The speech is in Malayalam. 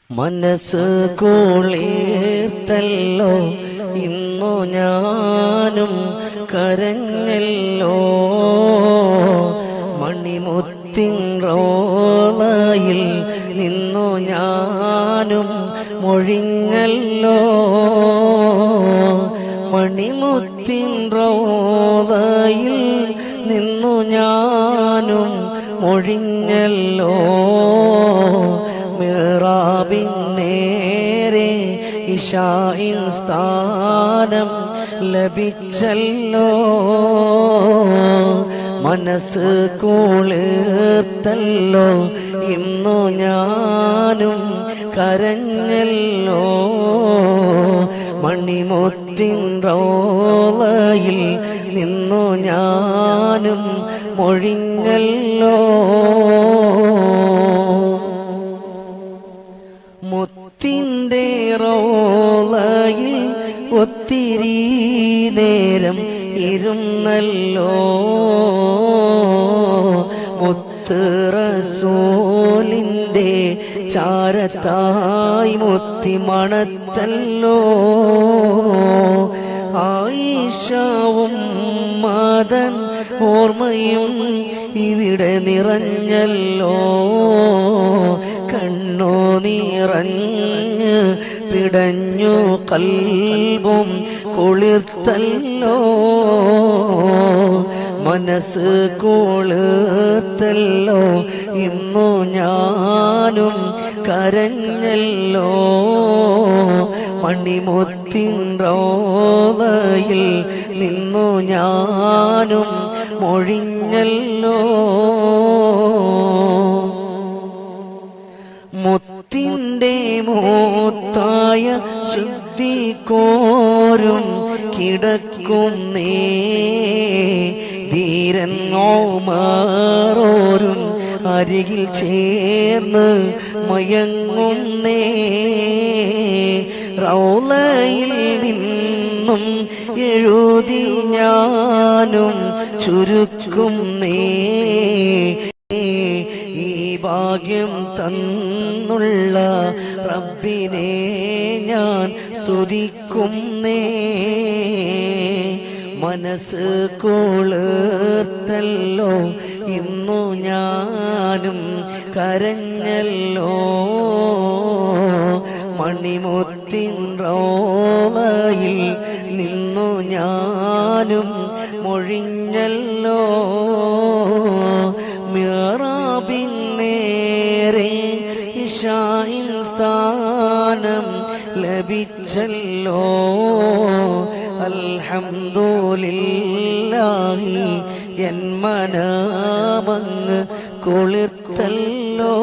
മനസ്സ് കുളിർത്തല്ലോ ഇന്നു ഞാനും കരഞ്ഞല്ലോ മണിമുത്തിൻ റോളയിൽ നിന്നു ഞാനും മൊഴിഞ്ഞല്ലോ മണിമുത്തിൻ റോളയിൽ നിന്നു ഞാനും മൊഴിഞ്ഞല്ലോ മിഹ്റാബിൻ നേരെ ഇശാഇൻ സ്ഥാനം ലഭിച്ചല്ലോ മനസ്സ് കുളിർത്തല്ലോ ഇന്നു ഞാനും കരഞ്ഞല്ലോ മണിമുത്തിൻ റോളയിൽ നിന്നു ഞാനും മൊഴിഞ്ഞല്ലോ മുത്തിൻ്റെ റോളയിൽ ഒത്തിരി നേരം ഇരുന്നല്ലോ മുത്ത് റസൂലിൻ്റെ ചാരത്തായി മുത്തി മണത്തല്ലോ ആയിഷവും മദൻ ഓർമ്മയും ഇവിടെ നിറഞ്ഞല്ലോ കണ്ണു നിറഞ്ഞ് പിടഞ്ഞു കൽബും കുളിർത്തല്ലോ മനസ്സ് കുളിർത്തല്ലോ ഇന്നു ഞാനും കരഞ്ഞല്ലോ മണിമുത്തിൻ റോളയിൽ നിന്നു ഞാനും മൊഴിഞ്ഞല്ലോ മുത്തിൻ്റെ മൂത്തായ ശുദ്ധി കോരും കിടക്കും ധീരൻ ഓമറോരും അരികിൽ ചേർന്ന് മയങ്ങുന്നേ റൗളയിൽ നിന്നും എഴുതി ഞാനും ചുരുക്കുന്നേ ഈ ഭാഗ്യം തന്നുള്ള റബ്ബിനെ ഞാൻ സ്തുതിക്കുന്നേ മനസ്സ് കുളിർത്തല്ലോ ഇന്നു ഞാനും കരഞ്ഞല്ലോ മണിമുത്തിൻ റോളയിൽ നിന്നു ഞാനും മൊഴിഞ്ഞല്ലോ മിഹ്റാബിൻ നേരെ ഇശാഇൻ സ്ഥാനം ലഭിച്ചല്ലോ അൽഹംദുലില്ലാഹി എൻ മനമങ്ങ് കുളിർത്തല്ലോ